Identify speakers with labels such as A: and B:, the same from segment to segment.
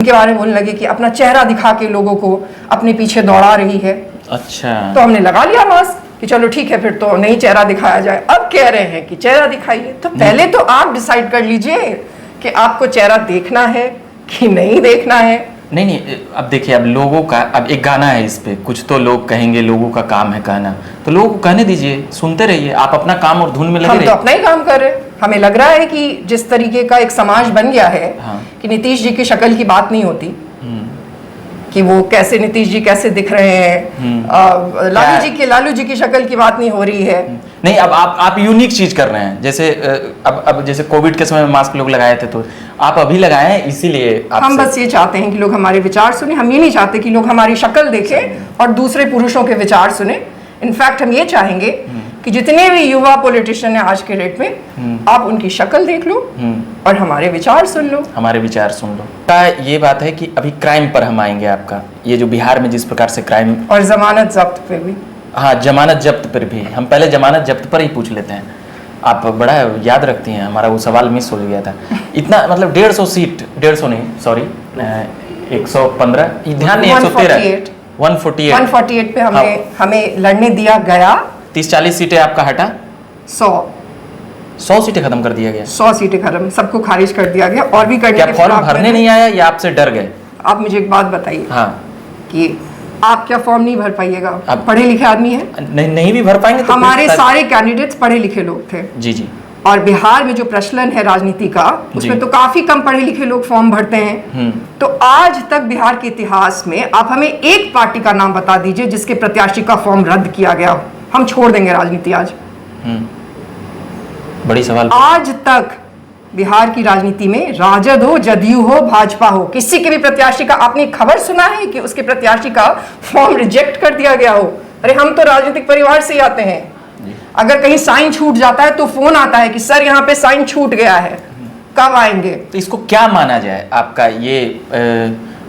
A: के बारे में बोलने लगे कि अपना चेहरा दिखा के लोगों को अपने पीछे दौड़ा रही है।
B: अच्छा,
A: तो हमने लगा लिया मास्क कि चलो ठीक है, फिर तो नहीं चेहरा दिखाया जाए। अब कह रहे हैं कि चेहरा दिखाइए। तो पहले तो आप डिसाइड कर लीजिए कि आपको चेहरा देखना है कि नहीं देखना है।
B: नहीं, अब देखिए, अब लोगों का, अब एक गाना है इस पे, कुछ तो लोग कहेंगे, लोगों का काम है कहना, तो लोगों को कहने दीजिए, सुनते रहिए, आप अपना काम और धुन में लगे
A: हम
B: रहिए।
A: तो अपना ही काम कर रहे हैं। हमें लग रहा है कि जिस तरीके का एक समाज बन गया है,
B: हाँ।
A: कि नीतीश जी की शक्ल की बात नहीं होती, कि वो कैसे, नीतीश जी कैसे दिख रहे हैं, लालू जी की शक्ल की बात नहीं हो रही है।
B: नहीं, अब आप यूनिक चीज कर रहे हैं। जैसे अब जैसे कोविड के समय में मास्क लोग लगाए थे, तो आप अभी लगाए हैं, इसीलिए
A: हम बस ये चाहते हैं कि लोग हमारे विचार सुने। हम ये नहीं चाहते कि लोग हमारी शक्ल देखें और दूसरे पुरुषों के विचार सुने। इनफैक्ट हम ये चाहेंगे कि जितने भी युवा पॉलिटिशियन है आज के डेट में, आप उनकी शक्ल देख लो और हमारे विचार सुन लो।
B: हमारे विचार सुन लो। का ये बात है कि अभी क्राइम पर हम आएंगे। आपका ये जो बिहार में जिस प्रकार से क्राइम
A: और जमानत जब्त पे भी,
B: हाँ, जमानत जब्त पर भी, हम पहले जमानत जब्त पर ही पूछ लेते हैं। आप बड़ा याद रखती हैं, हमारा वो सवाल मिस हो गया था। इतना मतलब 150 सीट, 150 नहीं, सॉरी, 115, ध्यान नहीं, 113,
A: 148 पे हमें लड़ने दिया गया।
B: 30-40 सीटें आपका हटा, 100 सीटें खत्म कर दिया गया।
A: 100 सीटें खत्म, सबको खारिज कर दिया गया। और भी करने
B: क्या
A: के
B: फॉर्म
A: खिलाफ
B: भरने नहीं आया या आपसे डर गए?
A: आप मुझे एक बात बताइए,
B: हाँ,
A: कि आप क्या फॉर्म नहीं भर पाइएगा? आप पढ़े लिखे आदमी हैं।
B: नहीं भी भर पाएंगे तो
A: हमारे सारे कैंडिडेट्स पढ़े लिखे लोग थे।
B: जी जी।
A: और बिहार में जो प्रचलन है राजनीति का, उसमें तो काफी कम पढ़े लिखे लोग फॉर्म भरते हैं। तो आज तक बिहार के इतिहास में आप हमें एक पार्टी का नाम बता दीजिए जिसके प्रत्याशी का फॉर्म रद्द किया गया हो। हम छोड़ देंगे राजनीति आज।
B: बड़ी सवाल।
A: आज तक बिहार की राजनीति में राजद हो, जदयू हो, भाजपा हो, किसी के भी प्रत्याशी का आपने खबर सुना है कि उसके प्रत्याशी का फॉर्म रिजेक्ट कर दिया गया हो? अरे हम तो राजनीतिक परिवार से ही आते हैं। अगर कहीं साइन छूट जाता है तो फोन आता है कि सर यहाँ पे साइन छूट गया है, कब आएंगे?
B: तो इसको क्या माना जाए? आपका ये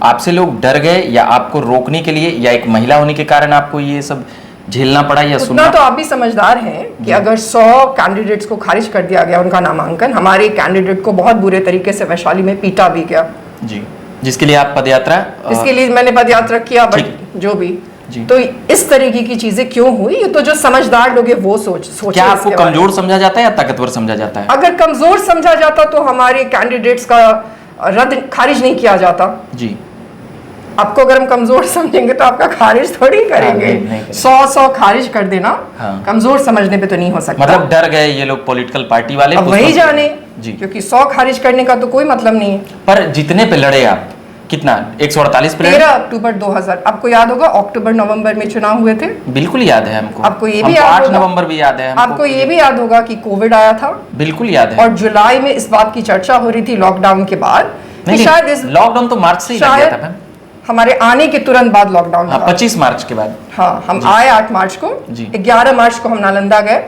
B: आपसे लोग डर गए, या आपको रोकने के लिए, या एक महिला होने के कारण आपको ये सब झेलना पड़ा, या सुनना?
A: तो आप भी समझदार हैं कि अगर 100 कैंडिडेट्स को खारिज कर दिया गया उनका नामांकन, हमारे कैंडिडेट को बहुत बुरे तरीके से वैशाली में पीटा भी गया
B: जी, जिसके लिए आप पदयात्रा,
A: इसके लिए मैंने पदयात्रा किया, बट जो भी जी। तो इस तरीके की चीजें क्यों हुई? ये तो जो समझदार लोग हैं वो सोच
B: क्या आपको कमजोर समझा जाता है या ताकतवर समझा जाता है?
A: अगर कमजोर समझा जाता तो हमारे कैंडिडेट्स का रद्द खारिज नहीं किया जाता
B: जी।
A: आपको अगर हम कमजोर समझेंगे तो आपका खारिज थोड़ी करेंगे। 100 खारिज कर देना, हाँ। कमजोर समझने पे तो नहीं हो सकता।
B: मतलब डर गए ये लोग पॉलिटिकल पार्टी वाले,
A: अब वही जाने
B: जी,
A: क्योंकि 100 खारिज करने का तो कोई मतलब नहीं है।
B: पर जितने पे लड़े आप, कितना, 148 पे लड़े?
A: 13 अक्टूबर 2000, आपको याद होगा अक्टूबर नवंबर में चुनाव हुए थे।
B: बिल्कुल याद है हमको।
A: आपको ये भी याद
B: 8 नवंबर भी याद है
A: आपको ये भी याद होगा कि कोविड आया था।
B: बिल्कुल याद है।
A: और जुलाई में इस बात की चर्चा हो रही थी लॉकडाउन के बाद, शायद इस
B: लॉकडाउन तो मार्च से ही लग गया था।
A: हमारे आने के तुरंत बाद लॉकडाउन,
B: हाँ, 25 मार्च के बाद।
A: हाँ, हम आए 8 मार्च को, 11 मार्च को हम नालंदा गए,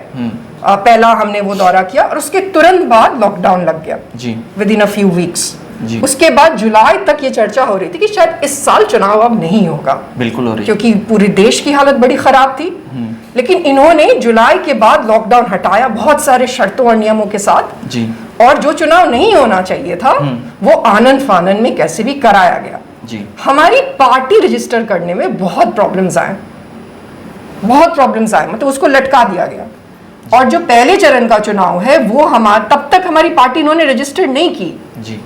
A: पहला हमने वो दौरा किया और उसके तुरंत बाद लॉकडाउन लग गया जी, within a few weeks. उसके बाद जुलाई तक ये चर्चा हो रही थी कि शायद इस साल चुनाव अब नहीं होगा।
B: बिल्कुल हो रही,
A: क्योंकि पूरे देश की हालत बड़ी खराब थी। लेकिन इन्होंने जुलाई के बाद लॉकडाउन हटाया बहुत सारे शर्तों और नियमों के साथ जी। और जो चुनाव नहीं होना चाहिए था वो आनन फानन में कैसे भी कराया गया जी। हमारी पार्टी रजिस्टर करने में बहुत प्रॉब्लम्स आए, मतलब उसको लटका दिया गया। और जो पहले चरण का चुनाव है वो तब तक हमारी पार्टी इन्होंने रजिस्टर नहीं की जी।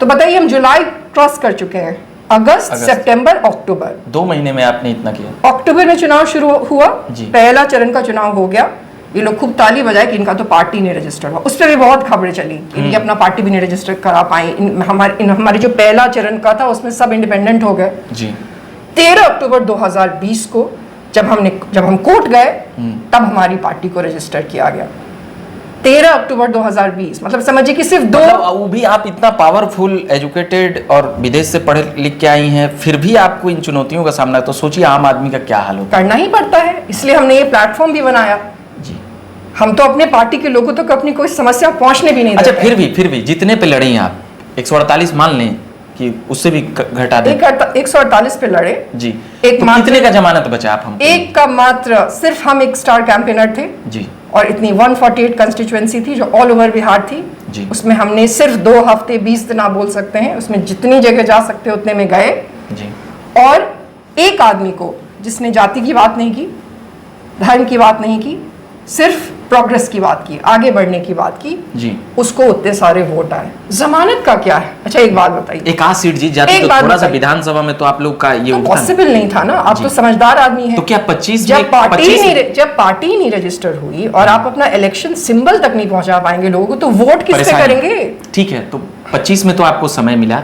A: तो बताइए, हम जुलाई क्रॉस कर चुके हैं, अगस्त, सितंबर, अक्टूबर,
B: 2 महीने में आपने इतना किया।
A: अक्टूबर में चुनाव शुरू हुआ, पहला चरण का चुनाव हो गया। ये लोग खूब ताली बजाए कि इनका तो पार्टी नहीं रजिस्टर हुआ। उस पर भी बहुत खबरें चली कि ये अपना पार्टी भी नहीं रजिस्टर करा पाए। हमारे जो पहला चरण का था उसमें सब इंडिपेंडेंट हो गए जी। 13 अक्टूबर 2020 को जब हम कोर्ट गए तब हमारी पार्टी को रजिस्टर किया गया। 13 अक्टूबर 2020, मतलब समझिए कि सिर्फ
B: वो भी आप इतना पावरफुल, एजुकेटेड और विदेश से पढ़े लिख के आई हैं, फिर भी आपको इन चुनौतियों का सामना, तो सोचिए आम आदमी का क्या हाल होता
A: है। करना ही पड़ता है, इसलिए हमने ये प्लेटफॉर्म भी बनाया जी। हम तो अपने पार्टी के लोगों तक अपनी कोई समस्या पहुंचने भी नहीं देते।
B: अच्छा, फिर भी जितने पे लड़ी आप, 148 मान लें कि उससे भी घटा दें,
A: 148 पे लड़े जी।
B: एक तो कितने का जमानत बचा आप? हम
A: एक का मात्र, सिर्फ हम एक स्टार कैंपेनर थे जी। और इतनी 148 कंस्टिट्यूएंसी थी जो ऑल ओवर बिहार थी
B: जी।
A: उसमें हमने सिर्फ 2 हफ्ते 20 दिन आप बोल सकते हैं, उसमें जितनी जगह जा सकते उतने में गए।
B: जी।
A: और एक आदमी को जिसने जाति की बात नहीं की, धर्म की बात नहीं की, सिर्फ प्रोग्रेस की बात की, आगे बढ़ने की बात की,
B: जी।
A: उसको उतने सारे वोट आए। जमानत का क्या है? अच्छा एक बात बताइए,
B: एक आध सीट जीत जाती
A: एक
B: तो
A: बात
B: थोड़ा सा
A: बताइए।
B: विधानसभा में तो आप लोग का ये
A: तो
B: उठता
A: पॉसिबल नहीं था ना। आप
B: जी।
A: तो समझदार आदमी हैं।
B: तो क्या 25
A: जब
B: में
A: पार्टी
B: 25
A: जब पार्टी ही नहीं रजिस्टर हुई और आप अपना इलेक्शन सिंबल तक नहीं पहुंचा पाएंगे लोगों को, तो वोट किस पे
B: परेशानी।
A: करेंगे?
B: ठीक है, तो 25 में तो आपको समय मिला,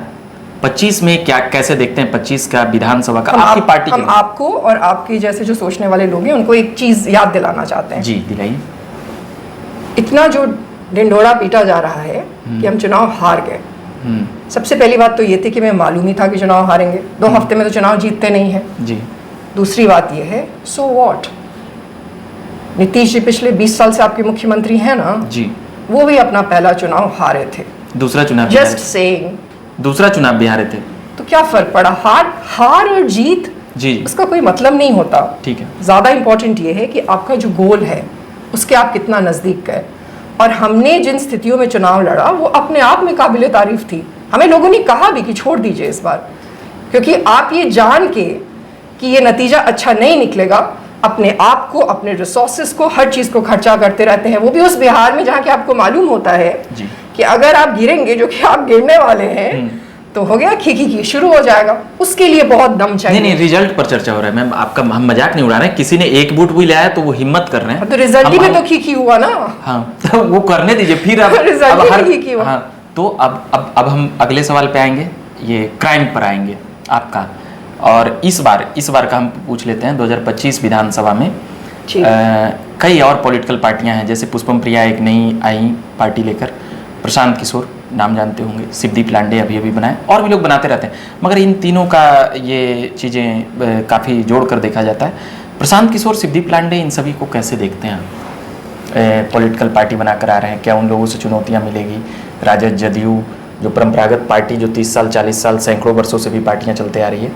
B: 25 में क्या कैसे देखते हैं 25 का विधानसभा का आपकी पार्टी
A: हम आपको और आपके जैसे जो सोचने वाले लोग हैं उनको एक चीज याद दिलाना चाहते हैं।
B: जी दिलाइए।
A: इतना जो ढिंढोरा पीटा जा रहा है कि हम चुनाव हार गए, सबसे पहली बात तो ये थी कि मैं मालूम ही था कि चुनाव हारेंगे, 2 हफ्ते में तो चुनाव जीतते नहीं है।
B: जी।
A: दूसरी बात ये है, सो व्हाट, नीतीश जी पिछले 20 साल से आपके मुख्यमंत्री हैं ना,
B: जी।
A: वो भी अपना पहला चुनाव हारे थे।
B: दूसरा चुनाव
A: जस्ट सेइंग।
B: दूसरा चुनाव बिहार थे,
A: तो क्या फर्क पड़ा? हार और जीत
B: जी
A: उसका कोई मतलब नहीं होता।
B: ठीक है।
A: ज्यादा इंपॉर्टेंट ये है कि आपका जो गोल है उसके आप कितना नजदीक गए। और हमने जिन स्थितियों में चुनाव लड़ा वो अपने आप में काबिले तारीफ थी। हमें लोगों ने कहा भी कि छोड़ दीजिए इस बार, क्योंकि आप ये जान के कि ये नतीजा अच्छा नहीं निकलेगा, अपने आप को, अपने रिसोर्सेज को, हर चीज को खर्चा करते रहते हैं, वो भी उस बिहार में जहाँ के आपको मालूम होता है
B: जी।
A: कि अगर आप गिरेंगे, जो कि आप गिरने वाले हैं, तो हो गया खी शुरू हो जाएगा। उसके लिए बहुत दम चाहिए।
B: नहीं रिजल्ट पर चर्चा हो रहा है मैम, आपका हम मजाक नहीं उड़ा रहे हैं। किसी ने एक वोट भी लाया तो वो हिम्मत कर रहे हैं,
A: तो रिजल्ट ही में तो खी हुआ ना।
B: हाँ तो वो करने दीजिए फिर। अब
A: रिजल्ट ही
B: हर
A: खी हुआ।
B: हाँ, तो अब हम अगले सवाल पे आएंगे, ये क्राइम पर आएंगे आपका। और इस बार का हम पूछ लेते हैं 2025 विधानसभा में कई और पॉलिटिकल पार्टियां हैं, जैसे पुष्पम प्रिया एक नई आई पार्टी लेकर, प्रशांत किशोर नाम जानते होंगे, शिवदीप लांडे अभी बनाए, और भी लोग बनाते रहते हैं, मगर इन तीनों का ये चीज़ें काफ़ी जोड़ कर देखा जाता है। प्रशांत किशोर, शिवदीप लांडे, इन सभी को कैसे देखते हैं? पॉलिटिकल पार्टी बनाकर आ रहे हैं, क्या उन लोगों से चुनौतियाँ मिलेगी? राजद, जदयू जो परंपरागत पार्टी जो 30 साल 40 साल सैकड़ों वर्षों से भी पार्टियाँ चलते आ रही है,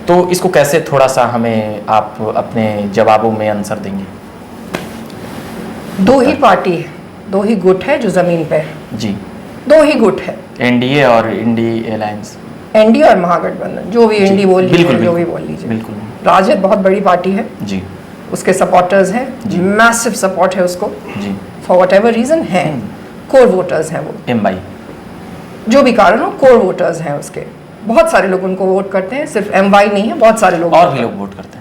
B: तो इसको कैसे थोड़ा सा हमें आप अपने जवाबों में आंसर देंगे?
A: 2 ही पार्टी है, 2 ही गुट है जो जमीन पे है।
B: जी।
A: 2 ही गुट है,
B: एनडीए और इंडी अलायंस,
A: एनडीए और महागठबंधन, जो भी एनडी बोल लीजिए, जो भी बोल लीजिए।
B: बिल्कुल।
A: राजद बहुत बड़ी पार्टी है
B: जी।
A: उसके सपोर्टर्स हैं, मैसिव सपोर्ट है उसको,
B: जी।
A: फॉर वट एवर रीजन है, कोर वोटर्स हैं वो,
B: एमवाई
A: जो भी कारण हो, कोर वोटर्स हैं उसके। बहुत सारे लोग उनको वोट करते हैं, सिर्फ एमवाई नहीं है, बहुत सारे लोग
B: और भी लोग वोट करते हैं।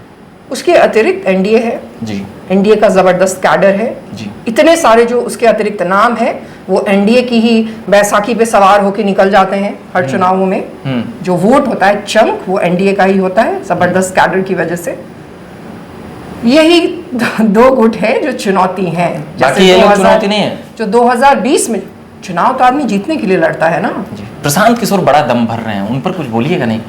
A: उसके अतिरिक्त एनडीए है
B: जी।
A: एनडीए का जबरदस्त कैडर है
B: जी।
A: इतने सारे जो उसके अतिरिक्त नाम है, वो एनडीए की ही बैसाखी पे सवार होके निकल जाते हैं हर चुनावों में। जो वोट होता है चंक, वो एनडीए का ही होता है, जबरदस्त कैडर की वजह से। यही 2 गुट है जो चुनौती हैं।
B: बाकी ये लोग चुनौती नहीं है।
A: जो 2020 में चुनाव तो आदमी जीतने के लिए लड़ता है ना।
B: प्रशांत किशोर बड़ा दम भर रहे हैं, उन पर कुछ बोलिएगा नहीं?